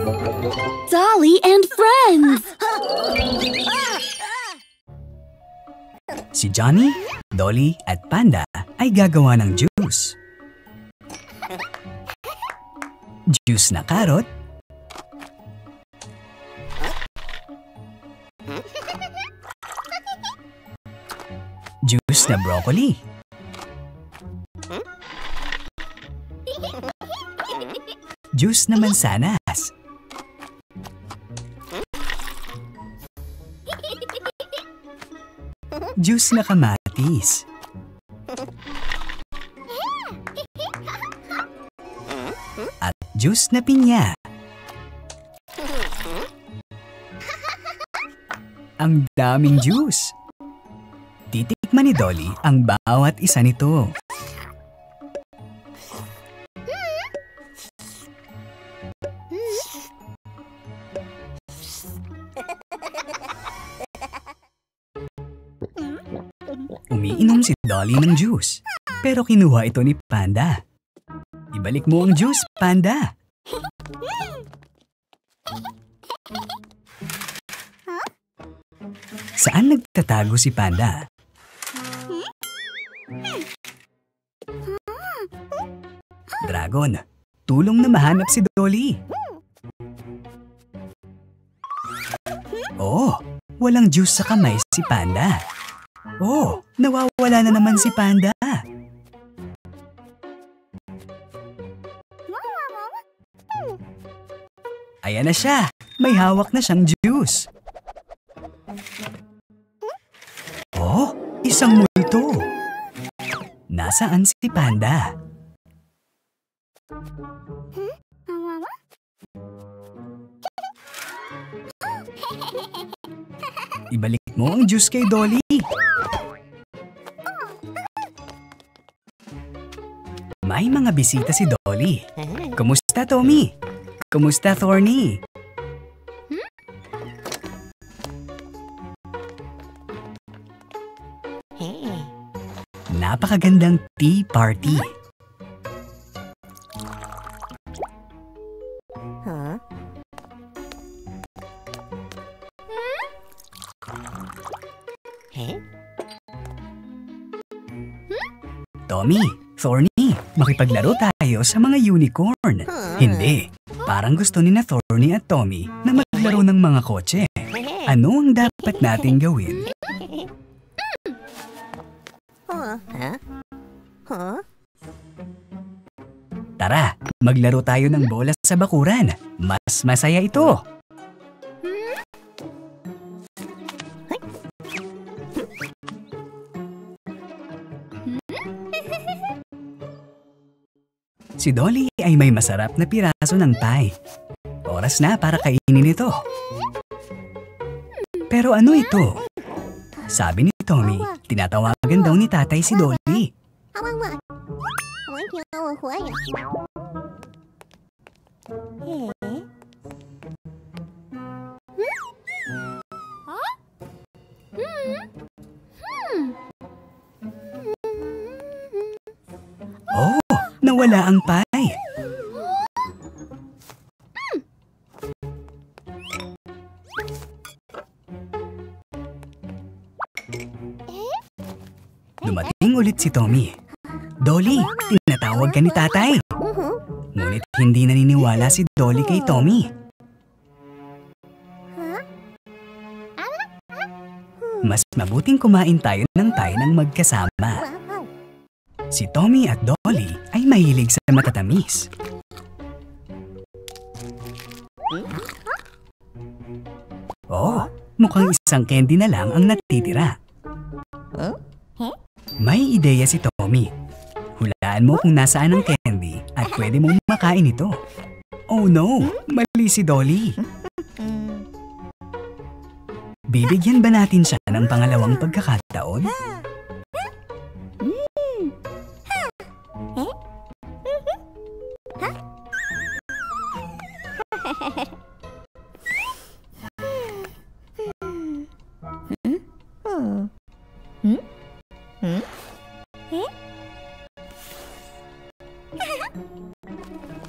Dolly and Friends! Si Johnny, Dolly at Panda ay gagawa ng juice. Juice na carrot, juice na broccoli, juice na mansanas, juice na kamatis, at juice na pinya. Ang daming juice! Titikman ni Dolly ang bawat isa nito. Umiinom si Dolly ng juice, pero kinuha ito ni Panda. Ibalik mo ang juice, Panda! Saan nagtatago si Panda? Dragon, tulong na mahanap si Dolly. Oh, walang juice sa kamay si Panda. Oh, nawawala na naman si Panda. Ayan na siya, may hawak na siyang juice. Oh, isang multo. Nasaan si Panda? Ibalik mo ang juice kay Dolly. May mga bisita si Dolly. Kumusta, Tommy? Kumusta, Thorny? Napakagandang tea party. Tommy, Thorny, makipaglaro tayo sa mga unicorn. Hindi, parang gusto ni na Thorny at Tommy na maglaro ng mga kotse. Ano ang dapat nating gawin? Tara, maglaro tayo ng bola sa bakuran. Mas masaya ito. Si Dolly ay may masarap na piraso ng pie. Oras na para kainin ito. Pero ano ito? Sabi ni Tommy, tinatawagan daw ni tatay si Dolly. Oh, nawala ang pie. Dumating ulit si Tommy. Dolly, tinatawag ka ni tatay. Ngunit hindi naniniwala si Dolly kay Tommy. Mas mabuting kumain tayo ng pie ng magkasama. Si Tommy at Dolly ay mahilig sa matatamis. Oh, mukhang isang candy na lang ang natitira. May ideya si Tommy. Hulaan mo kung nasaan ang candy at pwede mong makain ito. Oh no, mali si Dolly. Bibigyan ba natin siya ng pangalawang pagkakataon?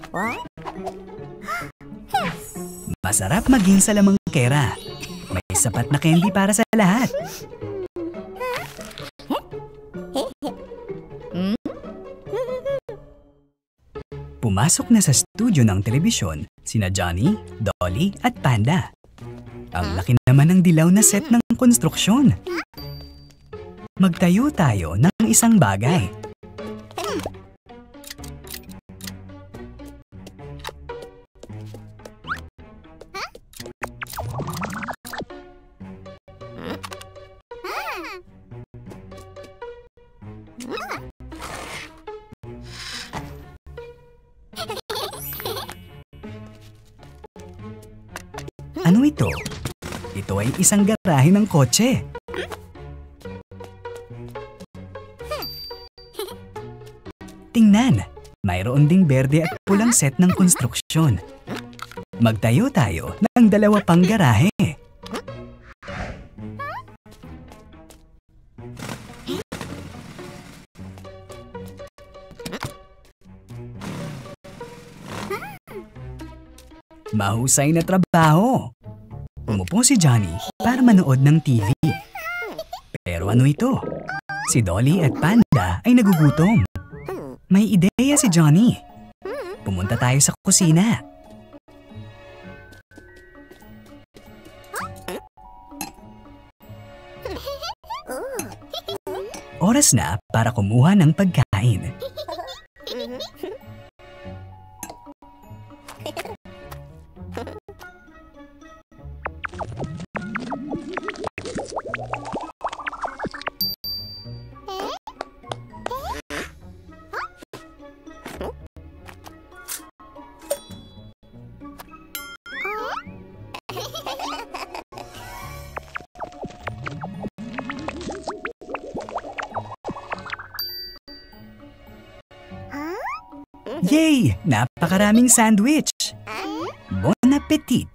What? Yes. Masarap maging salamangkera. May sapat na candy para sa lahat. Pumasok na sa studio ng telebisyon sina Johnny, Dolly at Panda. Ang laki naman ng dilaw na set ng konstruksyon. Magtayo tayo ng isang bagay. Ano ito? Ito ay isang garahe ng kotse. Tingnan, mayroon ding berde at pulang set ng konstruksyon. Magtayo tayo ng dalawa pang garahe. Mahusay na trabaho. Umupo si Johnny para manood ng TV. Pero ano ito? Si Dolly at Panda ay nagugutom. May ideya si Johnny. Pumunta tayo sa kusina. Oras na para kumuha ng pagkain. Yay! Napakaraming sandwich! Bon appetit!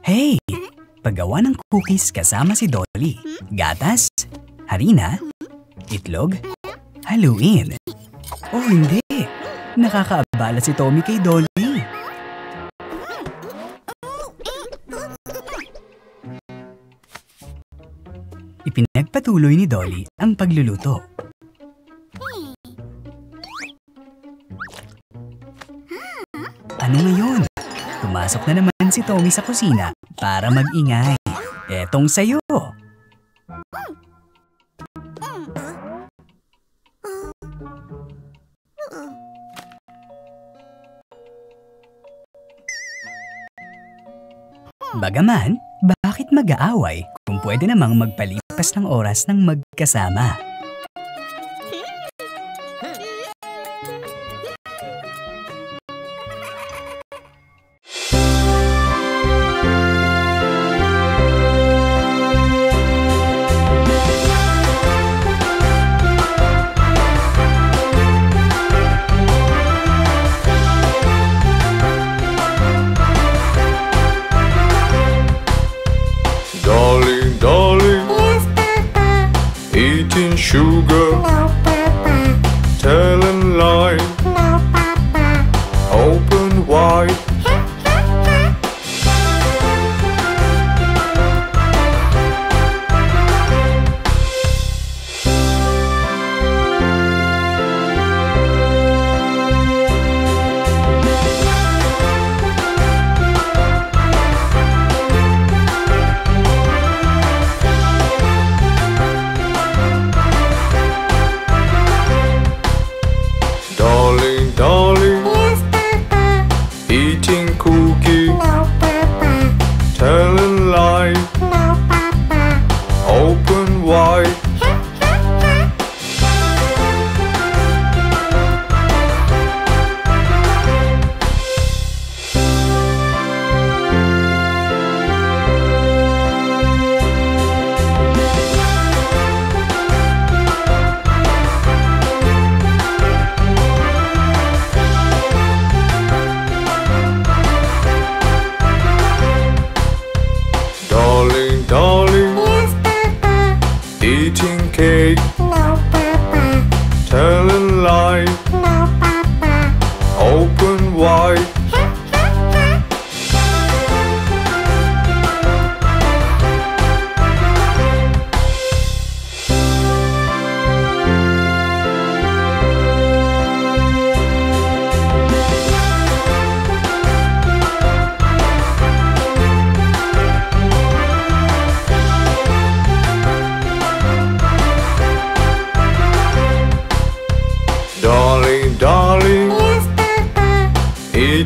Hey! Paggawa ng cookies kasama si Dolly. Gatas, harina, itlog, haluin. Oh, hindi! Nakakaabala si Tommy kay Dolly. Ipinagpatuloy ni Dolly ang pagluluto. Ano ngayon? Pumasok na naman si Tommy sa kusina para mag-ingay. Etong sayo. Bagaman, bakit mag-aaway kung pwede namang magpalipas ng oras ng magkasama? Sugar, no, Papa. Telling lies, no, Papa. Open wide. Eating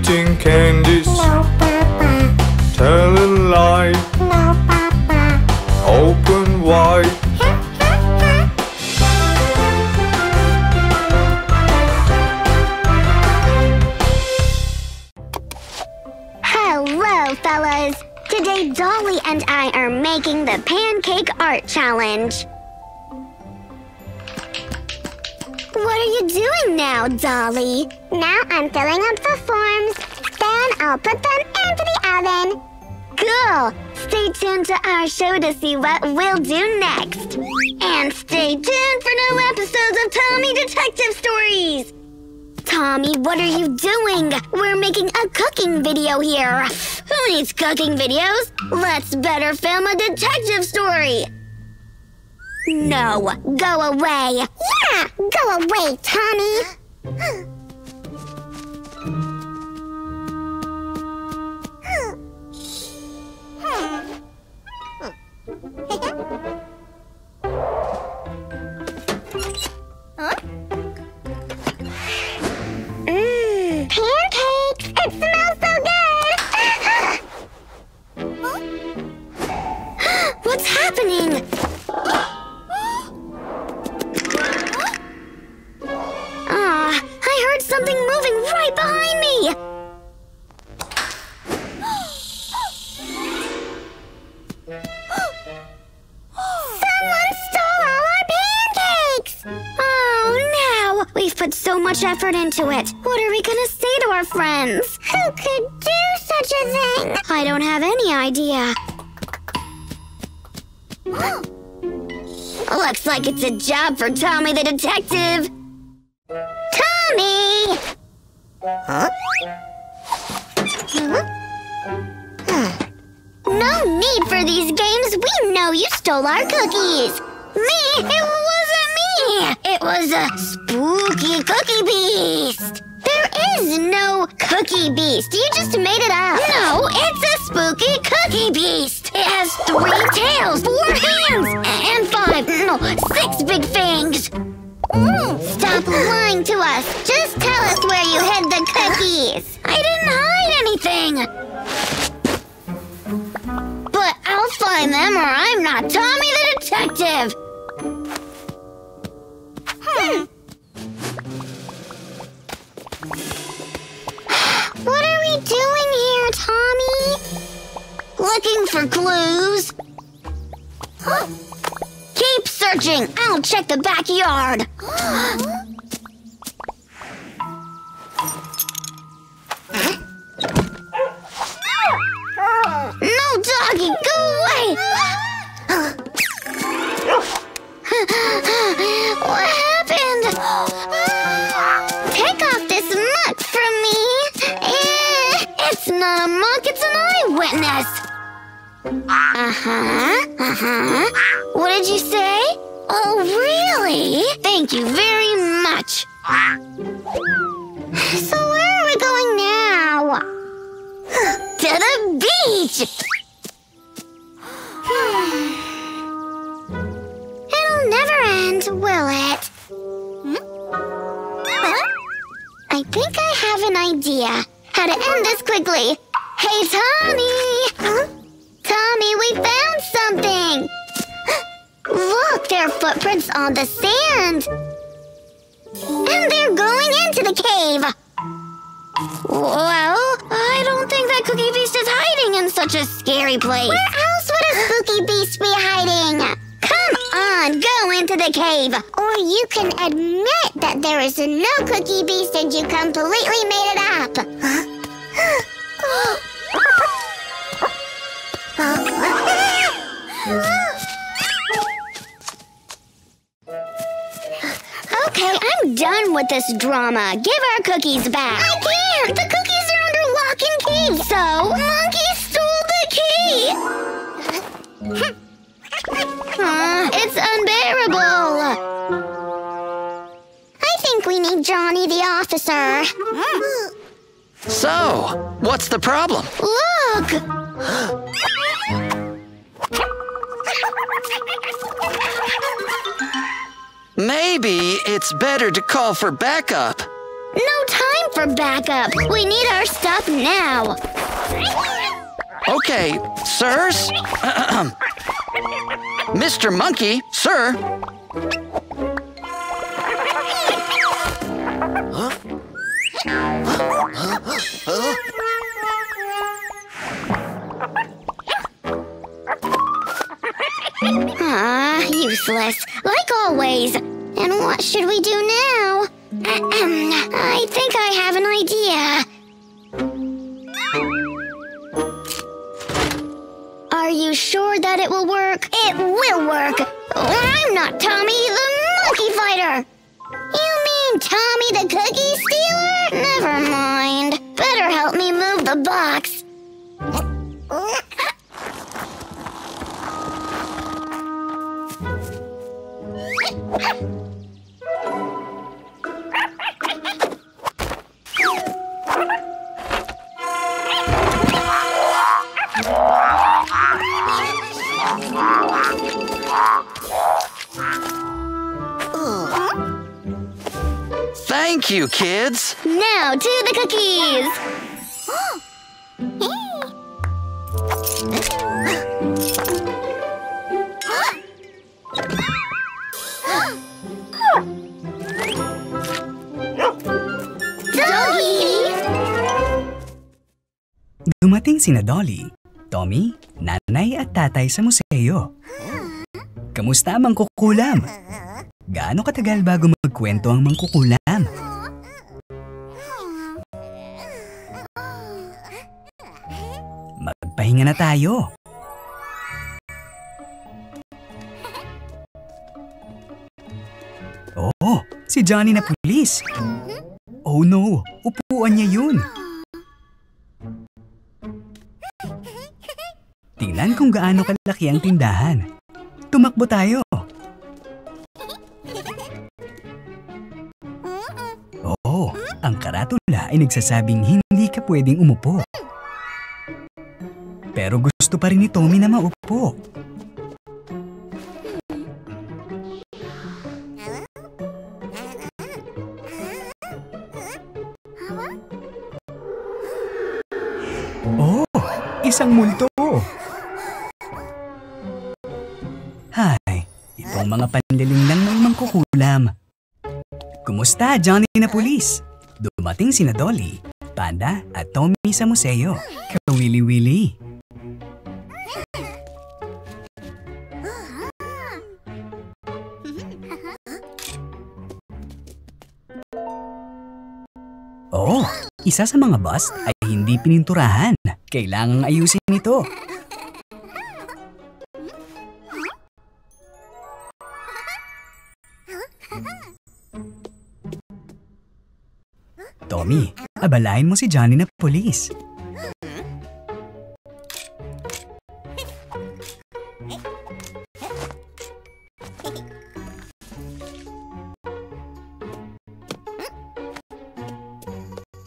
eating candies. No, Papa. Telling lies. No, Papa. Open wide. Hello, fellas. Today, Dolly and I are making the Pancake Art Challenge. What are you doing now, Dolly? Now I'm filling up the forms. Then I'll put them into the oven. Cool! Stay tuned to our show to see what we'll do next. And stay tuned for new episodes of Tommy Detective Stories. Tommy, what are you doing? We're making a cooking video here. Who needs cooking videos? Let's better film a detective story. No, go away. Yeah, go away, Tommy. Pancakes! It smells so good! What's happening? I heard something moving right behind me! Someone stole all our pancakes! Oh, no! We've put so much effort into it. What are we gonna say to our friends? Who could do such a thing? I don't have any idea. Looks like it's a job for Tommy the detective. Tommy! Huh? No need for these games. We know you stole our cookies. Me? It wasn't me. It was a spooky cookie beast. There is no cookie beast. You just made it up. No, it's a spooky cookie beast. It has 3 tails, 4 hands, and 6 big fangs. Stop lying to us. Just tell us where you hid the cookies. I didn't hide anything. But I'll find them or I'm not Tommy the detective. What are we doing here, Tommy? Looking for clues. Keep searching. I'll check the backyard. No, doggy, go away! What happened? Take off this muck from me. It's not a muck, it's an eyewitness. What did you say? Oh, really? Thank you very much. So where are we going now? To the beach! It'll never end, will it? I think I have an idea. How to end this quickly. Hey, Tommy! Tommy, we found something! Look, there are footprints on the sand. And they're going into the cave. Well, I don't think that Cookie Beast is hiding in such a scary place. Where else would a spooky beast be hiding? Come on, go into the cave. Or you can admit that there is no Cookie Beast and you completely made it up. Okay, I'm done with this drama. Give our cookies back. I can't! The cookies are under lock and key. So, Monkey stole the key! It's unbearable. I think we need Johnny the officer. So, what's the problem? Look! Maybe it's better to call for backup. No time for backup. We need our stuff now. Okay, sirs. Mr. Monkey, sir. Useless, like always. And what should we do now? I think I have an idea. Are you sure that it will work? It will work. I'm not Tommy the Monkey Fighter. You mean Tommy the Cookie Stealer? Never mind. Better help me move the box. Thank you, kids. Now to the cookies. Dumating sina Dolly, Tommy, nanay at tatay sa museo. Kamusta ang mangkukulam? Gaano katagal bago magkwento ang mangkukulam? Magpahinga na tayo. Oh, si Johnny na pulis. Oh no, upuan niya yun. Tingnan kung gaano kalaki ang tindahan. Tumakbo tayo. Oo, ang karatula ay nagsasabing hindi ka pwedeng umupo. Pero gusto pa rin ni Tommy na maupo. Oh, isang multo. Hay, itong mga panliling lang ng mangkukulam. Kumusta, Johnny na pulis? Dumating sina Dolly, Panda at Tommy sa museo. Kawili-wili. Oh, isa sa mga bust ay hindi pininturahan. Kailangang ayusin ito. Tommy, abalain mo si Johnny na pulis.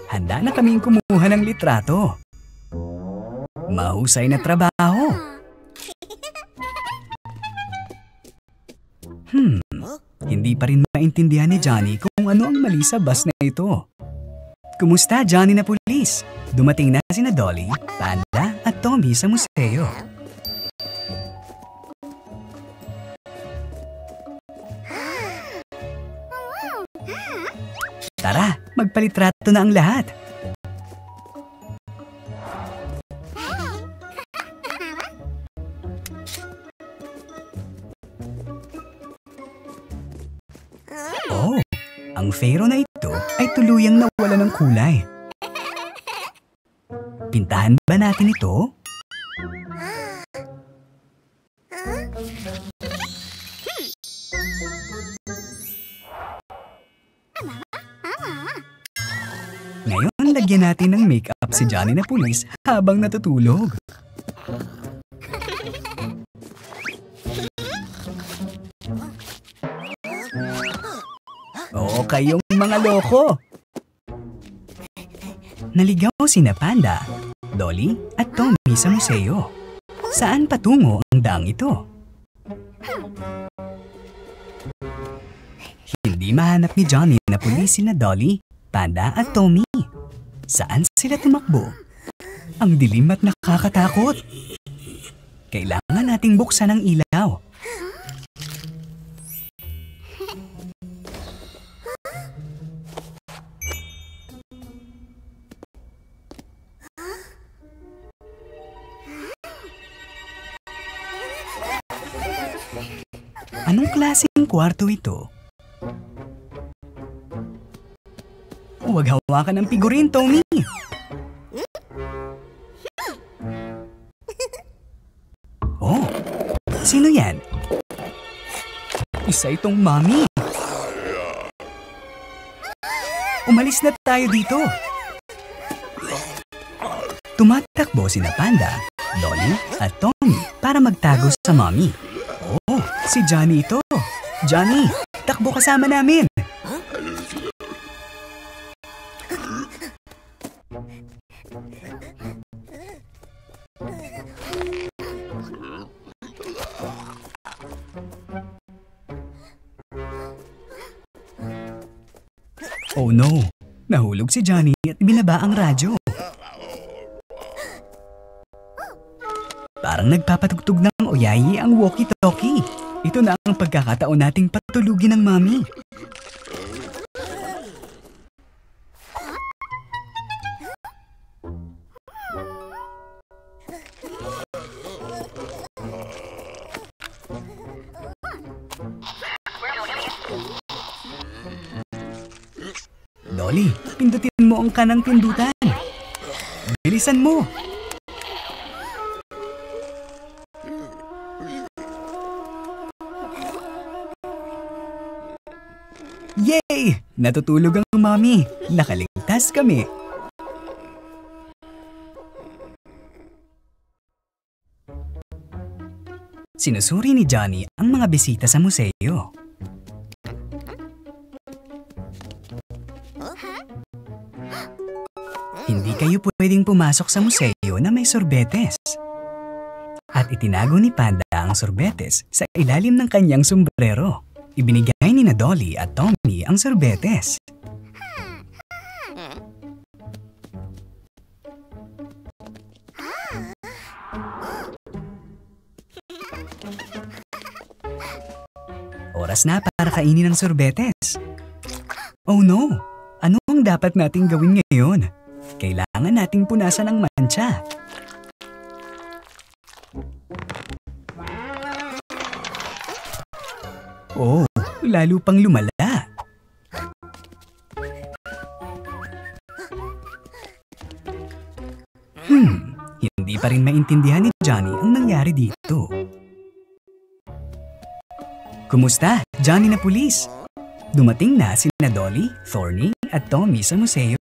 Handa na kaming kumuha ng litrato. Mahusay na trabaho. Hindi pa rin maintindihan ni Johnny kung ano ang mali sa bus na ito. Kumusta, Johnny na pulis? Dumating na sina Dolly, Panda at Tommy sa museo. Tara, magpalitrato na ang lahat. Oh, ang Pharaoh na ito ay tuluyang nawala ng kulay. Pintahan ba natin ito? Ngayon, lagyan natin ng make-up si Johnny na pulis habang natutulog. Oo, kayong mga loko! Naligaw sina Panda, Dolly at Tommy sa museo. Saan patungo ang daang ito? Hindi mahanap ni Johnny na pulis sina Dolly, Panda at Tommy. Saan sila tumakbo? Ang dilim at nakakatakot. Kailangan nating buksan ang ilaw. Anong klaseng kwarto ito? Huwag hawakan ng figurin, Tommy! Oh, sino yan? Isa itong mommy. Umalis na tayo dito. Tumatakbo sina Panda, Dolly at Tommy para magtago sa mommy. Oh, si Johnny ito. Johnny, takbo kasama namin. Oh no, nahulog si Johnny at binaba ang radyo. Parang nagpapatugtog ng oyayi ang walkie-talkie. Ito na ang pagkakataon nating patulugin ng mami. Dolly, pindutin mo ang kanang pindutan. Bilisan mo. Yay! Natutulog ang mami. Nakaligtas kami. Sinusuri ni Johnny ang mga bisita sa museo. Hindi kayo pwedeng pumasok sa museo na may sorbetes. At itinago ni Panda ang sorbetes sa ilalim ng kanyang sombrero. Ibinigay ni Dolly at Tommy ang sorbetes. Oras na para kainin ang sorbetes. Oh no! Ano ang dapat nating gawin ngayon? Kailangan nating punasan ang mancha. Oh, lalo pang lumala. Hindi pa rin maintindihan ni Johnny ang nangyari dito. Kumusta, Johnny na pulis? Dumating na sina Dolly, Thorny at Tommy sa museo.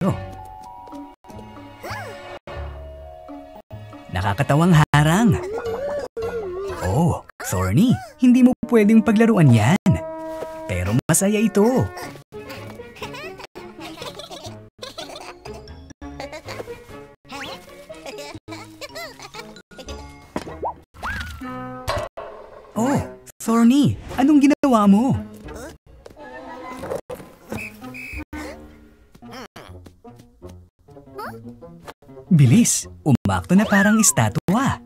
Nakakatawang harang. Oh, Thorny, hindi mo pwedeng paglaruan yan. Pero masaya ito. Oh, Thorny, anong ginawa mo? Bilis, umakto na parang estatwa.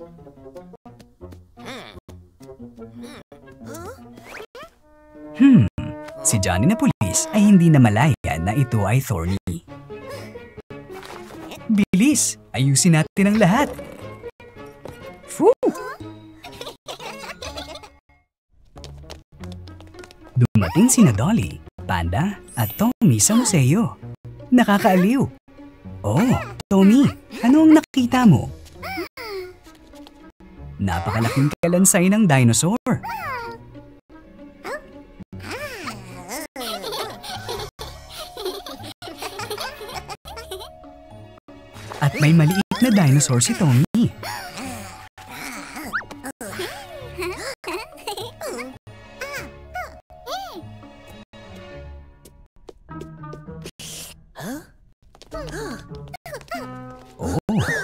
Si Johnny na pulis ay hindi na malaya na ito ay Thorny. Bilis, ayusin natin ang lahat. Phew! Dumating sina Dolly, Panda at Tommy sa museo. Nakakaaliw. Oh, Tommy, ano ang nakita mo? Napakalaking kalansay ng dinosaur. At may maliit na dinosaur si Tommy. Oh,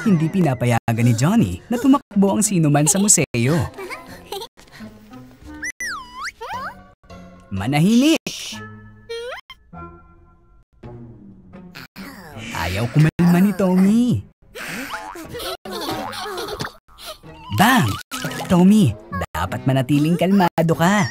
hindi pinapayagan ni Johnny na tumakbo ang sinuman sa museo. Manahimik! Ayaw kumalma ni Tommy. Bang! Tommy, dapat manatiling kalmado ka.